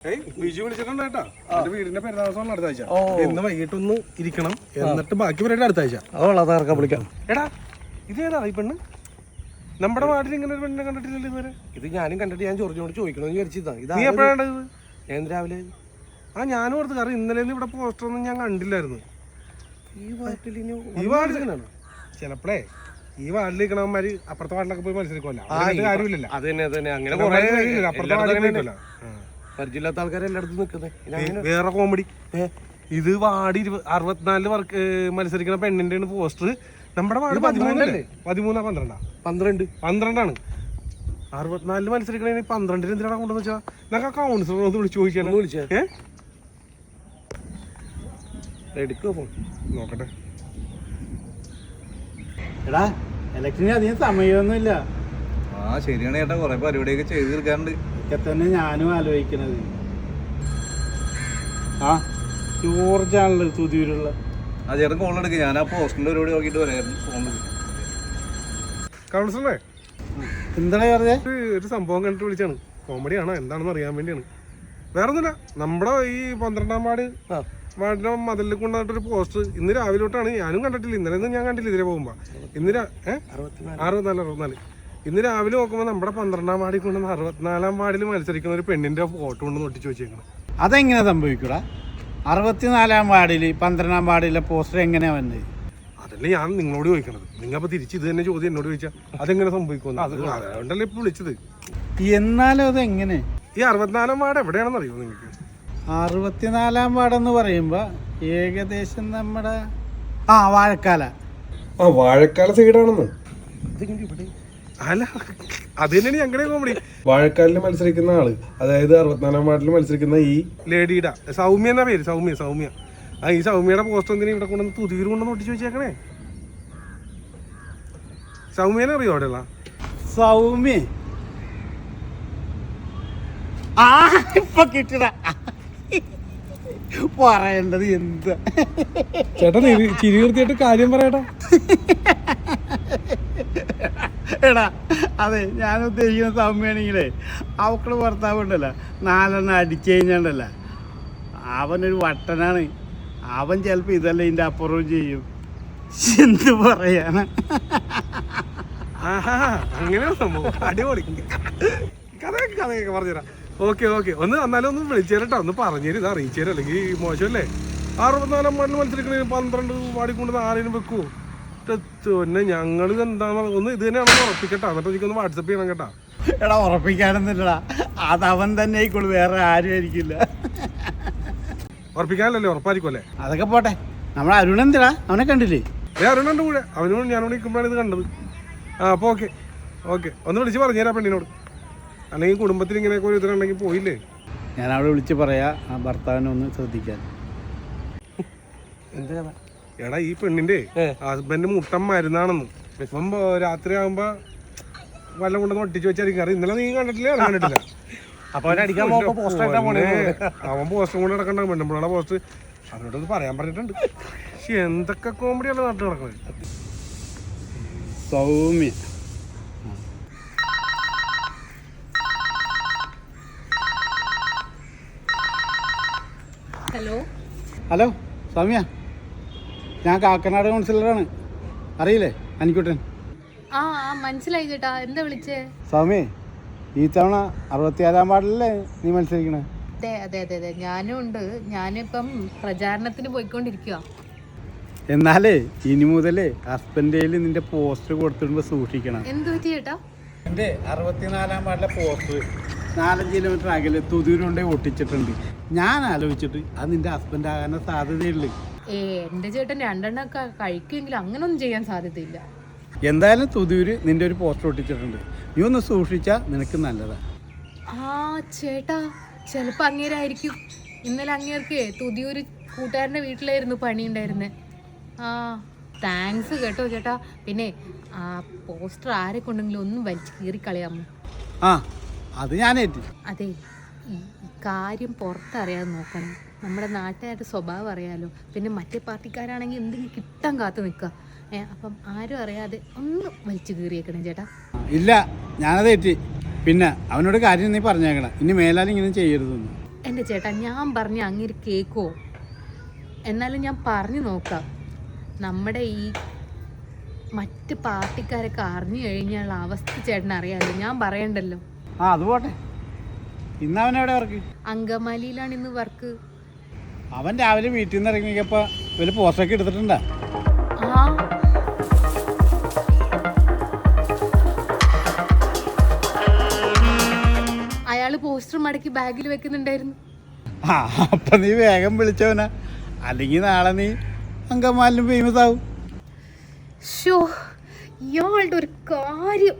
വിളിച്ചിട്ടുണ്ടാ വീടിന്റെ പെരുന്നാൾ അടുത്ത ആഴ്ച ഇന്ന് വൈകിട്ടൊന്ന് ഇരിക്കണം എന്നിട്ട് ബാക്കി പരിപാടി അടുത്ത ആഴ്ച വിളിക്കാം. എടാ ഇതേതാ ഈ പെണ്ണ്? നമ്മുടെ വാർഡിൽ ഇങ്ങനെ ഒരു പെണ്ണിനെ കണ്ടിട്ടില്ലല്ലോ ഇതുവരെ. ഇത് ഞാനും കണ്ടിട്ട് ഞാൻ ചോദിച്ചോണ്ട് ചോദിക്കണമെന്ന് വിചാരിച്ചതാ. നീ എപ്പോഴാണ് ഇത്? ഞാൻ രാവിലെ. ഞാനും ഓർത്ത് കാരണം ഇന്നലെ ഇവിടെ പോസ്റ്റർ ഒന്നും ഞാൻ കണ്ടില്ലായിരുന്നു. ഈ വാർഡിലാണ് ചിലപ്പോഴേ ഈ വാർഡിൽ നിൽക്കണവന്മാര് അപ്പുറത്തെ വാർഡിലൊക്കെ പോയി മത്സരിക്കുമല്ലോ. കാര്യമില്ലല്ലോ. അത് തന്നെ അങ്ങനെ അപ്പുറത്തെ വാർഡിൽ പരിചയമില്ലാത്ത ആൾക്കാരെ എല്ലായിടത്തും നിൽക്കുന്നത്. വേറെ കോമഡി, ഇത് വാർഡ് 64 മത്സരിക്കുന്ന പെണ്ണിന്റെ പോസ്റ്റർ. നമ്മുടെ വാർഡ് 13 12 64 മത്സരിക്കണ 12 എന്തിനാണ് കൊണ്ടെന്ന് വെച്ചാൽ ഞങ്ങൾക്ക് കൗൺസിലർ ഒന്ന് വിളിച്ചു ചോദിച്ചാൽ എടുക്കോ നോക്കട്ടെ. എടാ ഇലക്ഷന് അധികം സമയമൊന്നുമില്ല. ശരിയാണ് ചേട്ടാ, കുറെ പരിപാടിയൊക്കെ ചെയ്ത് തീർക്കാറുണ്ട്. ഒക്കെ തന്നെ ഞാനും ആലോചിക്കണത്. ജോർജാണല്ലോ തുതിയൂരുള്ള. ചേട്ടൻ ഫോൺ എടുക്കുക, ഞാൻ ആ പോസ്റ്റിന്റെ പരിപാടി നോക്കിയിട്ട് വരായിരുന്നു. ഫോൺ കൗൺസിലറെ എന്താണ് പറഞ്ഞേ? ഒരു സംഭവം കണ്ടിട്ട് വിളിച്ചാണ്. കോമഡിയാണോ എന്താണെന്ന് അറിയാൻ വേണ്ടിയാണ്. വേറെ ഒന്നുമില്ല, നമ്മുടെ ഈ 12ാം വാർഡിന്റെ മതിലിൽ കൊണ്ടുവന്നിട്ടൊരു പോസ്റ്റർ ഇന്ന് രാവിലെ തൊട്ടാണ്. ഞാനും കണ്ടിട്ടില്ല, ഇന്നലെ ഞാൻ കണ്ടില്ല ഇതിലെ പോകുമ്പോ. ഇന്ന് 64 ഇന്ന് രാവിലെ നോക്കുമ്പോൾ നമ്മുടെ 12ാം വാർഡിൽ കൊണ്ടുവന്ന് 64ാം വാർഡിൽ മത്സരിക്കുന്ന ഒരു പെണ്ണിന്റെ ഫോട്ടോ കൊണ്ട് ഒട്ടിച്ചു വെച്ചേക്കണം. അതെങ്ങനെ സംഭവിക്കൂടാ? 64ാം വാർഡിൽ 12ാം വാർഡിലെ പോസ്റ്റർ എങ്ങനെയാ വന്നത്? അതല്ലേ ഞാൻ നിങ്ങളോട് ചോദിക്കണത്. നിങ്ങപ്പോ തിരിച്ച് ഇത് തന്നെ ചോദ്യം എന്നോട് ചോദിച്ചാൽ അതെങ്ങനെ സംഭവിക്കും? അതുകൊണ്ടല്ലേ ഇപ്പൊ വിളിച്ചത്. എന്നാലും അതെങ്ങനെ? ഈ 64ാം വാർഡ് എവിടെയാണെന്ന് അറിയോ നിങ്ങൾക്ക്? 64ാം വാർഡെന്ന് പറയുമ്പോ ഏകദേശം നമ്മുടെ വാഴക്കാല. വാഴക്കാല സൈഡാണെന്ന്. അല്ല അത് തന്നെയാണ് ഞങ്ങളുടെ കോമഡി. വാഴക്കാലിൽ മത്സരിക്കുന്ന ആള്, അതായത് 64ാം വാർഡിൽ മത്സരിക്കുന്ന ഈ ലേഡിയുടെ സൗമ്യ എന്നാ പേര്, സൗമ്യ. ഈ സൗമ്യയുടെ പോസ്റ്റർ എന്തിനാ ഇവിടെ കൊണ്ടുവന്ന് തുതിയൂർ കൊണ്ടുവന്ന് ഒട്ടിച്ചു വെച്ചേക്കണേ? സൗമ്യനെ അറിയോ അവിടെയുള്ള? സൗമ്യ ഇപ്പൊ കിട്ടട പറയേണ്ടത് എന്താ ചേട്ടാ? ചിരി നിർത്തിയിട്ട് കാര്യം പറയട്ടാ. എടാ അതെ, ഞാൻ ഉദ്ദേശിക്കുന്ന സൗമ്യാണെങ്കിലേ അവക്കള് ഭർത്താവ് ഉണ്ടല്ലോ, 4 അടിച്ചു കഴിഞ്ഞാണ്ടല്ല, അവനൊരു വട്ടനാണ്. അവൻ ചിലപ്പോൾ ഇതല്ല ഇതിൻ്റെ അപ്പുറവും ചെയ്യും. എന്ത് പറയാനാ? അങ്ങനെയാണ് സംഭവം. അടിപൊളി കഥയൊക്കെ പറഞ്ഞുതരാം. ഓക്കെ ഒന്ന് എന്നാലും ഒന്ന് വിളിച്ചേരട്ടോ, ഒന്ന് പറഞ്ഞേരും, ഇത് അറിയിച്ചേരും. അല്ലെങ്കിൽ മോശമല്ലേ? 64ാം വാർഡിൽ മത്സരിക്കണ 12 വാർഡിൽ കൊണ്ട് 4 വെക്കുവോ? പിന്നെ ഞങ്ങൾ എന്താണെന്ന് ഒന്ന് ഇത് തന്നെയാണെന്ന് ഉറപ്പിക്കട്ടോ. എന്നിട്ട് എനിക്കൊന്ന് വാട്സപ്പ് ചെയ്യണം കേട്ടാ. എടാ ഉറപ്പിക്കാനൊന്നുമില്ലടാ, അതവൻ തന്നെ ആയിക്കോളൂ, വേറെ ആരും ആയിരിക്കില്ല. ഉറപ്പിക്കാനല്ലേ? ഉറപ്പായിരിക്കും അല്ലേ? അതൊക്കെ പോട്ടെ, നമ്മുടെ അരുൺ എന്തിടാ, അവനെ കണ്ടില്ലേ? അരുണുണ്ട് കൂടെ, അവനോട് ഞാനോട് നിൽക്കുമ്പോഴാണ് ഇത് കണ്ടത്. അപ്പോൾ ഓക്കെ ഒന്ന് വിളിച്ച് പറഞ്ഞുതരാം പെണ്ണിനോട്. അല്ലെങ്കിൽ കുടുംബത്തിൽ ഇങ്ങനെയൊക്കെ ഒരു ഇതിലുണ്ടെങ്കിൽ പോയില്ലേ? ഞാൻ അവിടെ വിളിച്ച് പറയാ ആ ഭർത്താവിനെ ഒന്ന് ശ്രദ്ധിക്കാൻ. എന്താ എടാ, ഈ പെണ്ണിന്റെ ഹസ്ബൻഡ് മുട്ടം മരുന്നാണെന്ന്. ഇപ്പം രാത്രി ആകുമ്പോ വല്ല കൊണ്ടൊന്ന് ഒട്ടിച്ച് വെച്ചായിരിക്കും. അറിയാം, ഇന്നലെ നീ കണ്ടിട്ടില്ല, ഞാൻ കണ്ടിട്ടില്ല. അവൻ പോസ്റ്റർ കൊണ്ട് നടക്കണ്ട, പെണ്ണുമ്പോഴാണ് പോസ്റ്റ്. അവരോടൊന്ന് പറയാൻ പറഞ്ഞിട്ടുണ്ട്. പക്ഷെ എന്തൊക്കെ കോമഡിയാണ് നാട്ടിൽ നടക്കുന്നത്. സൗമ്യ ഹലോ സൗമ്യ, ഞാൻ കാക്കനാട് കൗൺസിലറാണ്, അറിയില്ലേ? അനിക്കുട്ടൻ. മനസ്സിലായി ചേട്ടാ, എന്താ വിളിച്ചേ? സൗമ്യ, ഈ തവണ 67ാം വാർഡിലല്ലേ നീ മത്സരിക്കണേ? അതെ ഞാനും ഉണ്ട്. ഞാനിപ്പം പ്രചാരണത്തിന് പോയിക്കൊണ്ടിരിക്കുക. എന്നാലേ ഇനി മുതലേ ഹസ്ബൻഡേല് നിന്റെ പോസ്റ്റർ കൊടുത്തിടുമ്പോ സൂക്ഷിക്കണം. എന്ത് പറ്റി ചേട്ടാ? എന്റെ 64ാം വാർഡിലെ പോസ്റ്റർ 4 കിലോമീറ്റർ അകലെ തുതിയൂരുണ്ടേ ഒട്ടിച്ചിട്ടുണ്ട്. ഞാൻ ആലോചിച്ചിട്ട് അത് നിന്റെ ഹസ്ബൻഡ് ആകാൻ സാധ്യതയുള്ളു. എന്റെ ചേട്ടൻ 2 എണ്ണൊക്കെ കഴിക്കുമെങ്കിലും അങ്ങനൊന്നും ചെയ്യാൻ സാധ്യതയില്ല. എന്തായാലും തുതിയൂര് നിന്റെ ഒരു പോസ്റ്റർ ഒട്ടിച്ചിട്ടുണ്ട്, നീ ഒന്ന് സൂക്ഷിച്ചാ നിനക്ക് നല്ലതാ. ചേട്ടാ ചിലപ്പോ അങ്ങേരായിരിക്കും. ഇന്നലെ അങ്ങേർക്ക് തുതിയൂര് കൂട്ടുകാരന്റെ വീട്ടിലായിരുന്നു പണി ഉണ്ടായിരുന്നേ. താങ്ക്സ് കേട്ടോ ചേട്ടാ. പിന്നെ ആ പോസ്റ്റർ ആരെ കൊണ്ടെങ്കിലും ഒന്നും വലിച്ചു കീറിക്കളയാമോ? അത് ഞാനേറ്റ്. അതെ, ഈ കാര്യം പുറത്തറിയാതെ നോക്കണം. നമ്മുടെ നാട്ടുകാരുടെ സ്വഭാവം അറിയാലോ. പിന്നെ മറ്റേ പാർട്ടിക്കാരാണെങ്കിൽ എന്തെങ്കിലും കിട്ടാൻ കാത്തു നിൽക്കുക. അപ്പം ആരും അറിയാതെ ഒന്ന് വലിച്ചു കീറിയേക്കണം ചേട്ടാ. ഇല്ല, ഞാനതേറ്റ്. പിന്നെ അവനോട് കാര്യം നീ പറഞ്ഞേക്കണം, ഇനി മേലാൽ ഇങ്ങനെ ചെയ്യരുതെന്ന്. എൻ്റെ ചേട്ടാ ഞാൻ പറഞ്ഞ അങ്ങേര് കേക്കോ? എന്നാലും ഞാൻ പറഞ്ഞു നോക്കാം. നമ്മുടെ ഈ മറ്റ് പാർട്ടിക്കാരൊക്കെ അറിഞ്ഞു കഴിഞ്ഞാൽ അവസ്ഥ ചേട്ടൻ അറിയാമല്ലോ, ഞാൻ പറയണ്ടല്ലോ. ആ അത് പോട്ടെ, ഇന്ന് അവൻ എവിടെ വർക്ക്? അങ്കമാലിയിലാണ് ഇന്ന് വർക്ക്. അവൻ രാവിലെ വീട്ടിൽ നിന്ന് ഇറങ്ങിയപ്പോൾ വലിയ പോസ്റ്റൊക്കെ എടുത്തിട്ടുണ്ടാ? ആ അയാള് പോസ്റ്റർ മടക്കി ബാഗിൽ വെക്കുന്നുണ്ടായിരുന്നു. ആ അപ്പം നീ വേഗം വിളിച്ചവനാ, അല്ലെങ്കിൽ നാളെ നീ അങ്കമാലിനും ഫേമസ് ആവും. ഷോ ഇയാളുടെ ഒരു കാര്യം.